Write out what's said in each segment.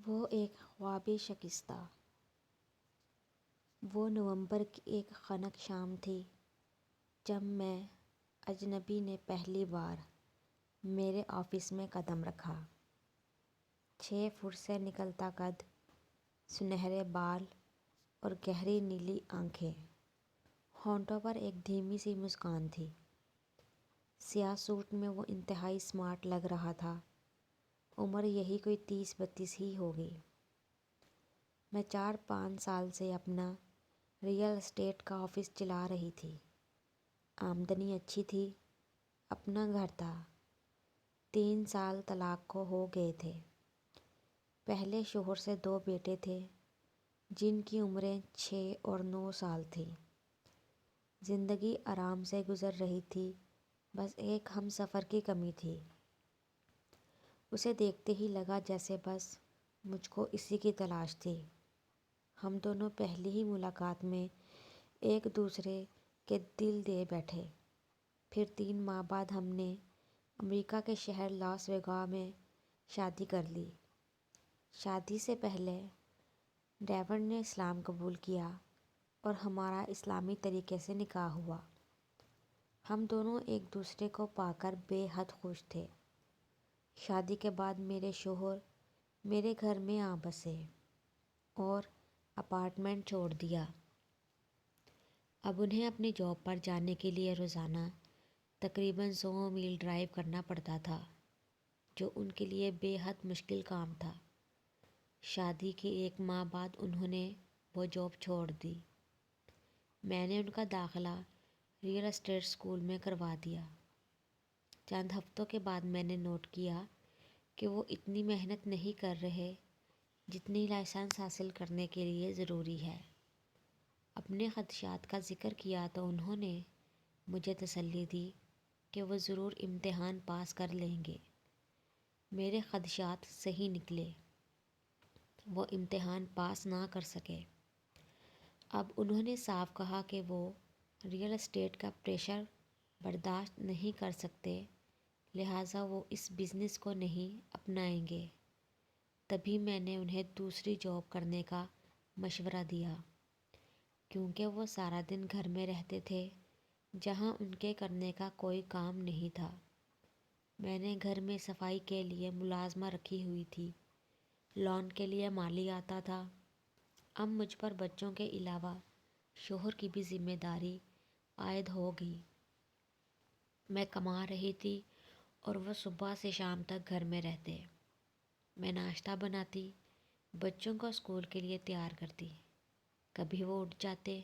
وہ ایک خواب شکستہ۔ وہ نومبر کی ایک خنک شام تھی جب میں اجنبی نے پہلی بار میرے آفس میں قدم رکھا۔ 6 فٹ سے نکلتا قد، سنہرے بال اور گہری نیلی آنکھیں۔ ہونٹوں پر ایک دھیمی سی مسکان تھی۔ سیاہ سوٹ میں وہ انتہائی سمارٹ لگ رہا تھا۔ عمر یہی کوئی 30-32 ہی ہوگی۔ میں 4-5 سال سے اپنا ریئل اسٹیٹ کا آفس چلا رہی تھی۔ آمدنی اچھی تھی، اپنا گھر تھا۔ 3 سال طلاق کو ہو گئے تھے۔ پہلے شوہر سے 2 بیٹے تھے جن کی عمریں 6 اور 9 سال تھیں۔ زندگی آرام سے گزر رہی تھی، بس ایک ہم سفر کی کمی تھی۔ اسے دیکھتے ہی لگا جیسے بس مجھ کو اسی کی تلاش تھی۔ ہم دونوں پہلی ہی ملاقات میں ایک دوسرے کے دل دے بیٹھے۔ پھر 3 ماہ بعد ہم نے امریکہ کے شہر لاس ویگاس میں شادی کر لی۔ شادی سے پہلے ڈیوڈ نے اسلام قبول کیا اور ہمارا اسلامی طریقے سے نکاح ہوا۔ ہم دونوں ایک دوسرے کو پا کر بے حد خوش تھے۔ شادی کے بعد میرے شوہر میرے گھر میں آ بسے اور اپارٹمنٹ چھوڑ دیا۔ اب انہیں اپنی جاب پر جانے کے لیے روزانہ تقریباً 100 میل ڈرائیو کرنا پڑتا تھا، جو ان کے لیے بے حد مشکل کام تھا۔ شادی کے 1 ماہ بعد انہوں نے وہ جاب چھوڑ دی۔ میں نے ان کا داخلہ ریئل اسٹیٹ اسکول میں کروا دیا۔ چند ہفتوں کے بعد میں نے نوٹ کیا کہ وہ اتنی محنت نہیں کر رہے جتنی لائسنس حاصل کرنے کے لیے ضروری ہے۔ اپنے خدشات کا ذکر کیا تو انہوں نے مجھے تسلی دی کہ وہ ضرور امتحان پاس کر لیں گے۔ میرے خدشات صحیح نکلے۔ وہ امتحان پاس نہ کر سکے۔ اب انہوں نے صاف کہا کہ وہ ریئل اسٹیٹ کا پریشر برداشت نہیں کر سکتے، لہٰذا وہ اس بزنس کو نہیں اپنائیں گے۔ تبھی میں نے انہیں دوسری جاب کرنے کا مشورہ دیا، کیونکہ وہ سارا دن گھر میں رہتے تھے جہاں ان کے کرنے کا کوئی کام نہیں تھا۔ میں نے گھر میں صفائی کے لیے ملازمہ رکھی ہوئی تھی، لون کے لیے مالی آتا تھا۔ اب مجھ پر بچوں کے علاوہ شوہر کی بھی ذمہ داری عائد ہو گئی۔ میں کما رہی تھی اور وہ صبح سے شام تک گھر میں رہتے۔ میں ناشتہ بناتی، بچوں کو اسکول کے لیے تیار کرتی۔ کبھی وہ اٹھ جاتے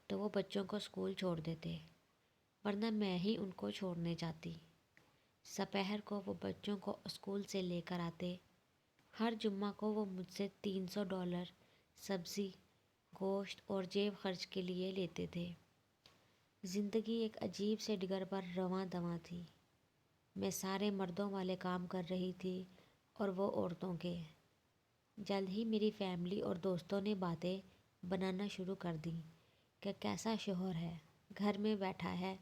تو وہ بچوں کو اسکول چھوڑ دیتے، ورنہ میں ہی ان کو چھوڑنے جاتی۔ دوپہر کو وہ بچوں کو اسکول سے لے کر آتے۔ ہر جمعہ کو وہ مجھ سے $300 سبزی، گوشت اور جیب خرچ کے لیے لیتے تھے۔ زندگی ایک عجیب سے ڈگر پر رواں دواں تھی۔ میں سارے مردوں والے کام کر رہی تھی اور وہ عورتوں کے۔ جلد ہی میری فیملی اور دوستوں نے باتیں بنانا شروع کر دیں کہ کیسا شوہر ہے، گھر میں بیٹھا ہے،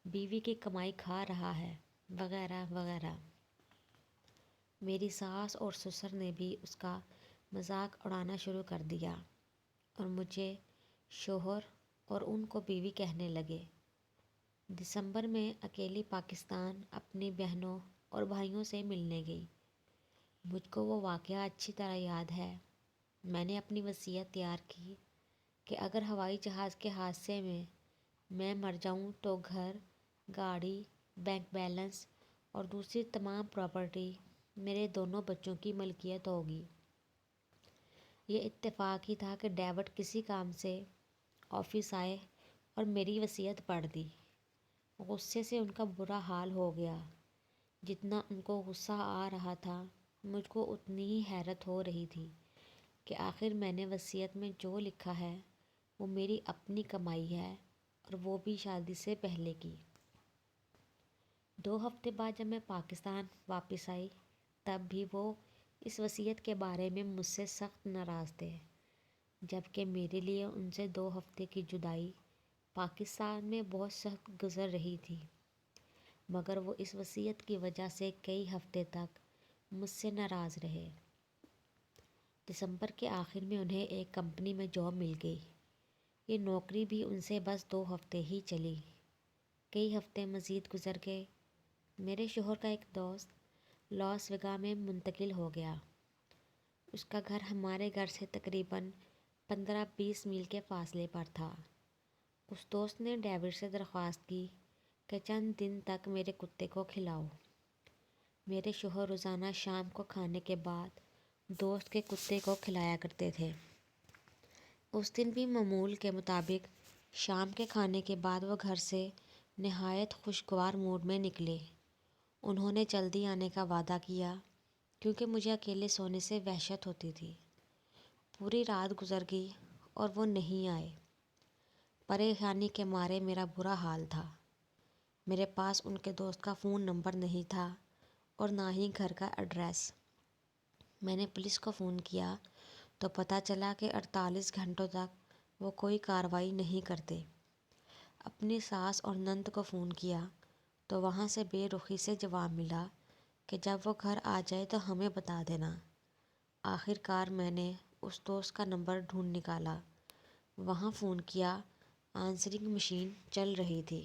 بیوی کی کمائی کھا رہا ہے، وغیرہ وغیرہ۔ میری ساس اور سسر نے بھی اس کا مذاق اڑانا شروع کر دیا اور مجھے شوہر اور ان کو بیوی کہنے لگے۔ دسمبر میں اکیلی پاکستان اپنی بہنوں اور بھائیوں سے ملنے گئی۔ مجھ کو وہ واقعہ اچھی طرح یاد ہے۔ میں نے اپنی وصیت تیار کی کہ اگر ہوائی جہاز کے حادثے میں مر جاؤں تو گھر، گاڑی، بینک بیلنس اور دوسری تمام پراپرٹی میرے دونوں بچوں کی ملکیت ہوگی۔ یہ اتفاق ہی تھا کہ ڈیوڈ کسی کام سے آفس آئے اور میری وصیت پڑھ دی۔ غصے سے ان کا برا حال ہو گیا۔ جتنا ان کو غصہ آ رہا تھا، مجھ کو اتنی ہی حیرت ہو رہی تھی کہ آخر میں نے وصیت میں جو لکھا ہے وہ میری اپنی کمائی ہے، اور وہ بھی شادی سے پہلے کی۔ 2 ہفتے بعد جب میں پاکستان واپس آئی، تب بھی وہ اس وصیت کے بارے میں مجھ سے سخت ناراض تھے، جبکہ میرے لیے ان سے 2 ہفتے کی جدائی پاکستان میں بہت سخت گزر رہی تھی۔ مگر وہ اس وصیت کی وجہ سے کئی ہفتے تک مجھ سے ناراض رہے۔ دسمبر کے آخر میں انہیں ایک کمپنی میں جاب مل گئی۔ یہ نوکری بھی ان سے بس 2 ہفتے ہی چلی۔ کئی ہفتے مزید گزر گئے۔ میرے شوہر کا ایک دوست لاس ویگاس میں منتقل ہو گیا۔ اس کا گھر ہمارے گھر سے تقریباً 15-20 میل کے فاصلے پر تھا۔ اس دوست نے ڈیوڈ سے درخواست کی کہ چند دن تک میرے کتے کو کھلاؤ۔ میرے شوہر روزانہ شام کو کھانے کے بعد دوست کے کتے کو کھلایا کرتے تھے۔ اس دن بھی معمول کے مطابق شام کے کھانے کے بعد وہ گھر سے نہایت خوشگوار موڈ میں نکلے۔ انہوں نے جلدی آنے کا وعدہ کیا کیونکہ مجھے اکیلے سونے سے وحشت ہوتی تھی۔ پوری رات گزر گئی اور وہ نہیں آئے۔ پریشانی کے مارے میرا برا حال تھا۔ میرے پاس ان کے دوست کا فون نمبر نہیں تھا اور نہ ہی گھر کا ایڈریس۔ میں نے پولیس کو فون کیا تو پتہ چلا کہ 48 گھنٹوں تک وہ کوئی کارروائی نہیں کرتے۔ اپنی ساس اور نند کو فون کیا تو وہاں سے بے رخی سے جواب ملا کہ جب وہ گھر آ جائے تو ہمیں بتا دینا۔ آخر کار میں نے اس دوست کا نمبر ڈھونڈ نکالا، وہاں فون کیا، آنسرنگ مشین چل رہی تھی۔